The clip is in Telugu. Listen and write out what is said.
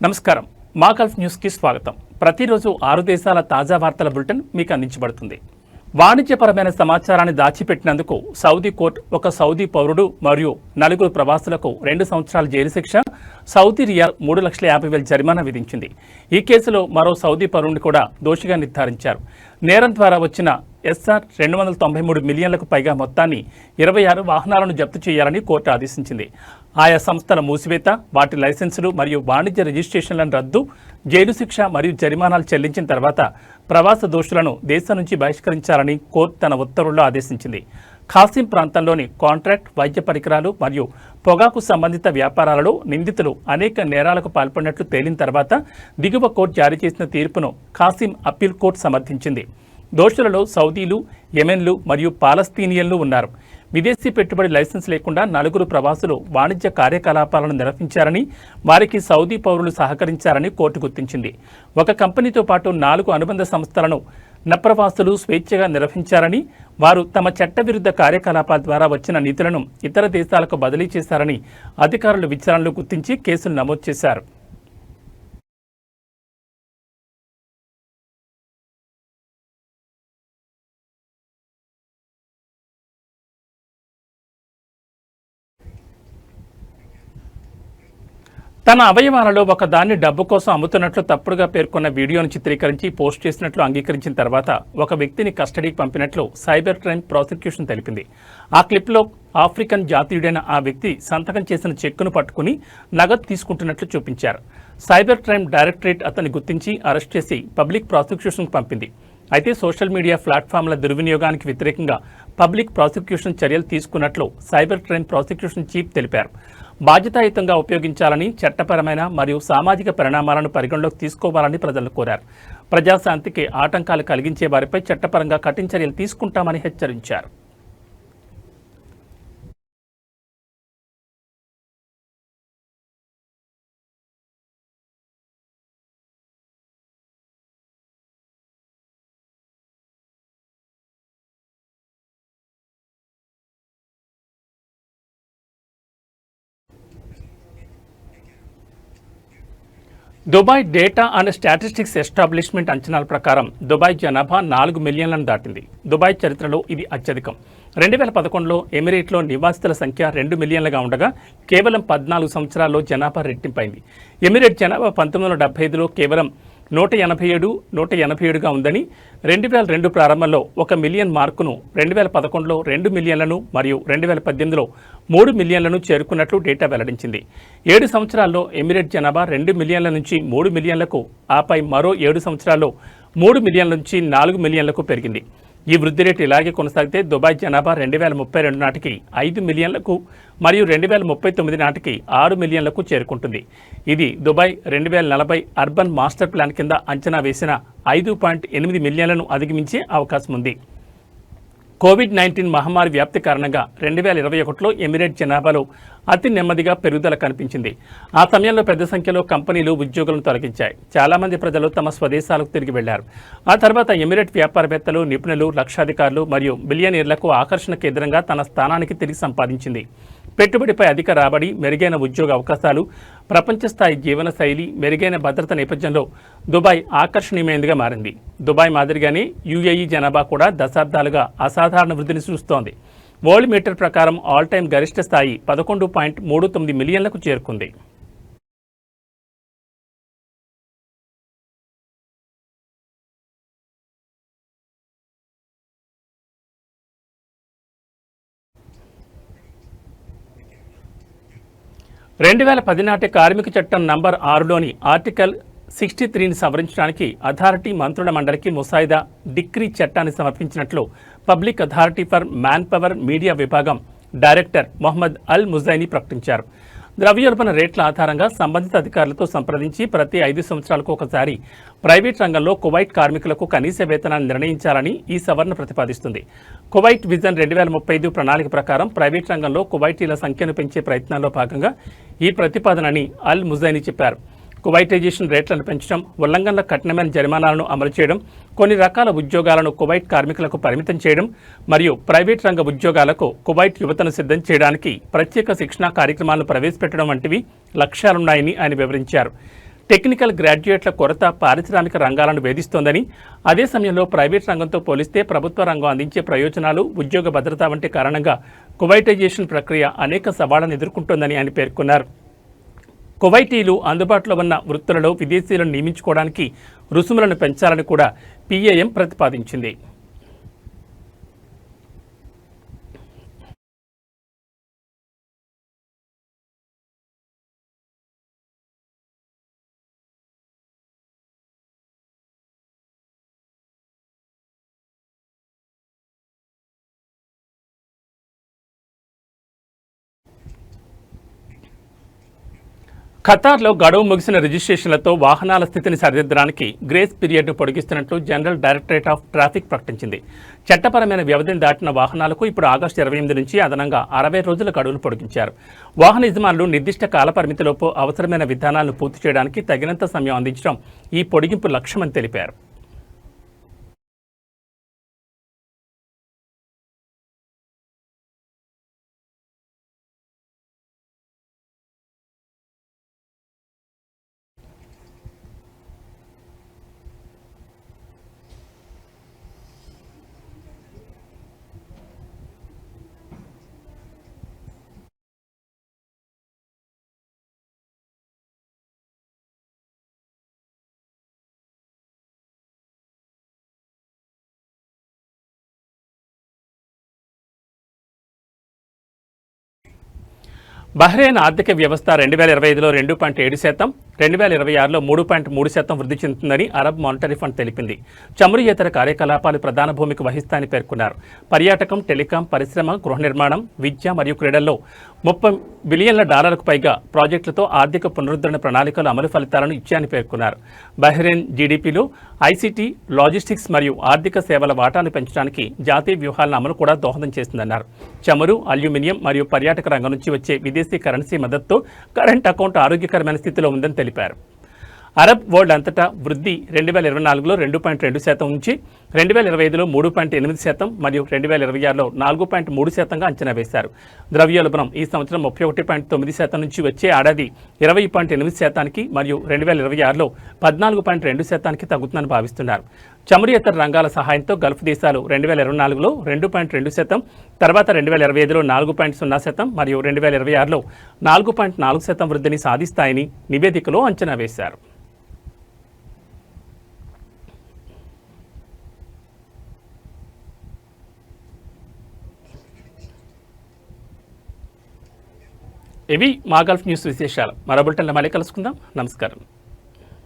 నమస్కారం. మా గల్ఫ్ న్యూస్కి స్వాగతం. ప్రతిరోజు 6 దేశాల తాజా వార్తల బులెటిన్ మీకు అందించబడుతుంది. వాణిజ్యపరమైన సమాచారాన్ని దాచిపెట్టినందుకు సౌదీ కోర్టు ఒక సౌదీ పౌరుడు మరియు 4 ప్రవాసులకు 2 సంవత్సరాల జైలు శిక్ష, సౌదీ రియాల్ 3,50,000 జరిమానా విధించింది. ఈ కేసులో మరో సౌదీ పౌరుడిని కూడా దోషిగా నిర్ధారించారు. నేరం ద్వారా వచ్చిన SR 293 మిలియన్లకు పైగా మొత్తాన్ని 26 వాహనాలను జప్తు చేయాలని కోర్టు ఆదేశించింది. ఆయా సంస్థల మూసివేత, వాటి లైసెన్సులు మరియు వాణిజ్య రిజిస్ట్రేషన్లను రద్దు, జైలు శిక్ష మరియు జరిమానాలు చెల్లించిన తర్వాత ప్రవాస దోషులను దేశం నుంచి బహిష్కరించాలని కోర్టు తన ఉత్తర్వుల్లో ఆదేశించింది. ఖాసిం ప్రాంతంలోని కాంట్రాక్ట్, వైద్య పరికరాలు మరియు పొగాకు సంబంధిత వ్యాపారాలలో నిందితులు అనేక నేరాలకు పాల్పడినట్లు తేలిన తర్వాత దిగువ కోర్టు జారీ చేసిన తీర్పును ఖాసిం అప్పీల్ కోర్టు సమర్థించింది. దోషులలో సౌదీలు, యెమెన్లు మరియు పాలస్తీనియన్లు ఉన్నారు. విదేశీ పెట్టుబడి లైసెన్స్ లేకుండా 4 ప్రవాసులు వాణిజ్య కార్యకలాపాలను నిర్వహించారని, వారికి సౌదీ పౌరులు సహకరించారని కోర్టు గుర్తించింది. ఒక కంపెనీతో పాటు 4 అనుబంధ సంస్థలను నప్రవాసులు స్వేచ్ఛగా నిర్వహించారని, వారు తమ చట్టవిరుద్ధ కార్యకలాపాల ద్వారా వచ్చిన నిధులను ఇతర దేశాలకు బదిలీ చేశారని అధికారులు విచారణలో గుర్తించి కేసులు నమోదు చేశారు. తన అవయవాలలో ఒక దాన్ని డబ్బు కోసం అమ్ముతున్నట్లు తప్పుడుగా పేర్కొన్న వీడియోను చిత్రీకరించి పోస్ట్ చేసినట్లు అంగీకరించిన తర్వాత ఒక వ్యక్తిని కస్టడీకి పంపినట్లు సైబర్ క్రైమ్ ప్రాసిక్యూషన్ తెలిపింది. ఆ క్లిప్లో ఆఫ్రికన్ జాతీయుడైన ఆ వ్యక్తి సంతకం చేసిన చెక్కును పట్టుకుని నగదు తీసుకుంటున్నట్లు చూపించారు. సైబర్ క్రైమ్ డైరెక్టరేట్ అతన్ని గుర్తించి అరెస్ట్ చేసి పబ్లిక్ ప్రాసిక్యూషన్కు పంపింది. అయితే సోషల్ మీడియా ప్లాట్ఫామ్ల దుర్వినియోగానికి వ్యతిరేకంగా పబ్లిక్ ప్రాసిక్యూషన్ చర్యలు తీసుకున్నట్లు సైబర్ క్రైమ్ ప్రాసిక్యూషన్ చీఫ్ తెలిపారు. బాధ్యతాయుతంగా ఉపయోగించాలని, చట్టపరమైన మరియు సామాజిక పరిణామాలను పరిగణలోకి తీసుకోవాలని ప్రజలను కోరారు. ప్రజాశాంతికి ఆటంకాలు కలిగించే వారిపై చట్టపరంగా కఠిన చర్యలు తీసుకుంటామని హెచ్చరించారు. Dubai data and statistics establishment అంచనాల ప్రకారం దుబాయ్ జనాభా 4 మిలియన్లను దాటింది. దుబాయ్ చరిత్రలో ఇది అత్యధికం. 2011లో ఎమిరేట్లో నివాసితుల సంఖ్య 2 మిలియన్లుగా ఉండగా కేవలం 14 సంవత్సరాల్లో జనాభా రెట్టింపైంది. ఎమిరేట్ జనాభా 1975లో కేవలం 187గా ఉందని, 2002 ప్రారంభంలో 1 మిలియన్ మార్కును, 2011లో 2 మిలియన్లను మరియు 2018లో 3 మిలియన్లను చేరుకున్నట్లు డేటా వెల్లడించింది. 7 సంవత్సరాల్లో ఎమిరేట్ జనాభా 2 మిలియన్ల నుంచి 3 మిలియన్లకు, ఆపై మరో 7 సంవత్సరాల్లో 3 మిలియన్ల నుంచి 4 మిలియన్లకు పెరిగింది. ఈ వృద్ధి రేటు ఇలాగే కొనసాగితే దుబాయ్ జనాభా 2032 నాటికి 5 మిలియన్లకు మరియు 2039 నాటికి 6 మిలియన్లకు చేరుకుంటుంది. ఇది దుబాయ్ 2040 అర్బన్ మాస్టర్ ప్లాన్ కింద అంచనా వేసిన 5.8 మిలియన్లను అధిగమించే అవకాశం ఉంది. కోవిడ్-19 మహమ్మారి వ్యాప్తి కారణంగా 2021లో ఎమిరేట్ జనాభాలో అతి నెమ్మదిగా పెరుగుదల కనిపించింది. ఆ సమయంలో పెద్ద సంఖ్యలో కంపెనీలు ఉద్యోగులను తొలగించాయి. చాలామంది ప్రజలు తమ స్వదేశాలకు తిరిగి వెళ్లారు. ఆ తర్వాత ఎమిరేట్ వ్యాపారవేత్తలు, నిపుణులు, లక్షాధికారులు మరియు బిలియనీర్లకు ఆకర్షణ కేంద్రంగా తన స్థానానికి తిరిగి సంపాదించింది. పెట్టుబడిపై అధిక రాబడి, మెరుగైన ఉద్యోగ అవకాశాలు, ప్రపంచ స్థాయి జీవన శైలి, మెరుగైన భద్రత నేపథ్యంలో దుబాయ్ ఆకర్షణీయమైనదిగా మారింది. దుబాయ్ మాదిరిగానే UAE జనాభా కూడా దశాబ్దాలుగా అసాధారణ వృద్ధిని చూస్తోంది. వరల్డ్ మీటర్ ప్రకారం ఆల్ టైమ్ గరిష్ట స్థాయి 11.39 మిలియన్లకు చేరుకుంది. నాటి కార్మిక చట్టం నంబర్ 6లోని ఆర్టికల్ 63ని సవరించడానికి అథారిటీ మంత్రుల మండలికి ముసాయిదా డిక్రీ చట్టాన్ని సమర్పించినట్లు public authority for manpower media విభాగం డైరెక్టర్ మొహమ్మద్ అల్ ముజైనీ ప్రకటించారు. ద్రవ్యోల్బణ రేట్ల ఆధారంగా సంబంధిత అధికారులతో సంప్రదించి ప్రతి 5 సంవత్సరాలకు ఒకసారి ప్రైవేట్ రంగంలో కువైట్ కార్మికులకు కనీస వేతనాన్ని నిర్ణయించాలని ఈ సవరణ ప్రతిపాదిస్తుంది. కువైట్ విజన్ 2035 ప్రణాళిక ప్రకారం ప్రైవేట్ రంగంలో కువైటీల సంఖ్యను పెంచే ప్రయత్నాల్లో భాగంగా ఈ ప్రతిపాదనని అల్ ముజైనీ చెప్పారు. కువైటైజేషన్ రేట్లను పెంచడం, ఉల్లంఘనల కఠినమైన జరిమానాలను అమలు చేయడం, కొన్ని రకాల ఉద్యోగాలను కువైట్ కార్మికులకు పరిమితం చేయడం మరియు ప్రైవేట్ రంగ ఉద్యోగాలకు కువైట్ యువతను సిద్ధం చేయడానికి ప్రత్యేక శిక్షణా కార్యక్రమాలను ప్రవేశపెట్టడం వంటివి లక్ష్యాలున్నాయని ఆయన వివరించారు. టెక్నికల్ గ్రాడ్యుయేట్ల కొరత పారిశ్రామిక రంగాలను వేధిస్తోందని, అదే సమయంలో ప్రైవేట్ రంగంతో పోలిస్తే ప్రభుత్వ రంగం అందించే ప్రయోజనాలు, ఉద్యోగ భద్రత వంటి కారణంగా కువైటైజేషన్ ప్రక్రియ అనేక సవాళ్లను ఎదుర్కొంటోందని ఆయన పేర్కొన్నారు. కువైటీలు అందుబాటులో ఉన్న వృత్తులలో విదేశీయులను నియమించుకోవడానికి రుసుములను పెంచాలని కూడా పీఏఎం ప్రతిపాదించింది. ఖతార్లో గడువు ముగిసిన రిజిస్ట్రేషన్లతో వాహనాల స్థితిని సరిదిద్దడానికి గ్రేస్ పీరియడ్ను పొడిగిస్తున్నట్లు జనరల్ డైరెక్టరేట్ ఆఫ్ ట్రాఫిక్ ప్రకటించింది. చట్టపరమైన వ్యవధిని దాటిన వాహనాలకు ఇప్పుడు ఆగస్టు 28 నుంచి అదనంగా 60 రోజుల గడువును పొడిగించారు. వాహన యజమానులు నిర్దిష్ట కాలపరిమితిలోపు అవసరమైన విధానాలను పూర్తి చేయడానికి తగినంత సమయం అందించడం ఈ పొడిగింపు లక్ష్యమని తెలిపారు. బహ్రెయిన్ ఆర్థిక వ్యవస్థ 2025లో 2.7%, 2026లో 3.3% వృద్ధి చెందుతుందని అరబ్ మానిటరీ ఫండ్ తెలిపింది. చమురుయేతర కార్యకలాపాలు ప్రధాన భూమిక వహిస్తాయని పేర్కొన్నారు. పర్యాటకం, టెలికాం, పరిశ్రమ, గృహ నిర్మాణం, విద్య మరియు క్రీడల్లో $30 బిలియన్ల పైగా ప్రాజెక్టులతో ఆర్థిక పునరుద్ధరణ ప్రణాళికలు అమలు ఫలితాలను ఇచ్చాయని పేర్కొన్నారు. బహ్రెయిన్ జీడీపీలో ఐసీటీ, లాజిస్టిక్స్ మరియు ఆర్థిక సేవల వాటాను పెంచడానికి జాతీయ వ్యూహాలను అమలు కూడా దోహదం చేస్తుందన్నారు. చమురు, అల్యూమినియం మరియు పర్యాటక రంగం నుంచి వచ్చే విదేశీ కరెన్సీ మద్దతుతో కరెంట్ అకౌంట్ ఆరోగ్యకరమైన స్థితిలో ఉందని తెలిపారు. అరబ్ వరల్డ్ అంతటా వృద్ధి 2024లో 2.2% నుంచి 2025లో 3.8% మరియు 2026లో 4.3%గా అంచనా వేశారు. ద్రవ్యోల్బణం ఈ సంవత్సరం 31.9% నుంచి వచ్చే ఏడాది 20.8% మరియు 2026లో 14.2% తగ్గుతుందని భావిస్తున్నారు. చమురుయేతర రంగాల సహాయంతో గల్ఫ్ దేశాలు 2024లో 2.2%, తర్వాత 2025లో 4.0% మరియు 2026లో 4.4% వృద్ధిని సాధిస్తాయని నివేదికలో అంచనా వేశారు. ఇవి మా గల్ఫ్ న్యూస్ విశేషాలు. మరో బులెటిన్లో మళ్ళీ కలుసుకుందాం. నమస్కారం.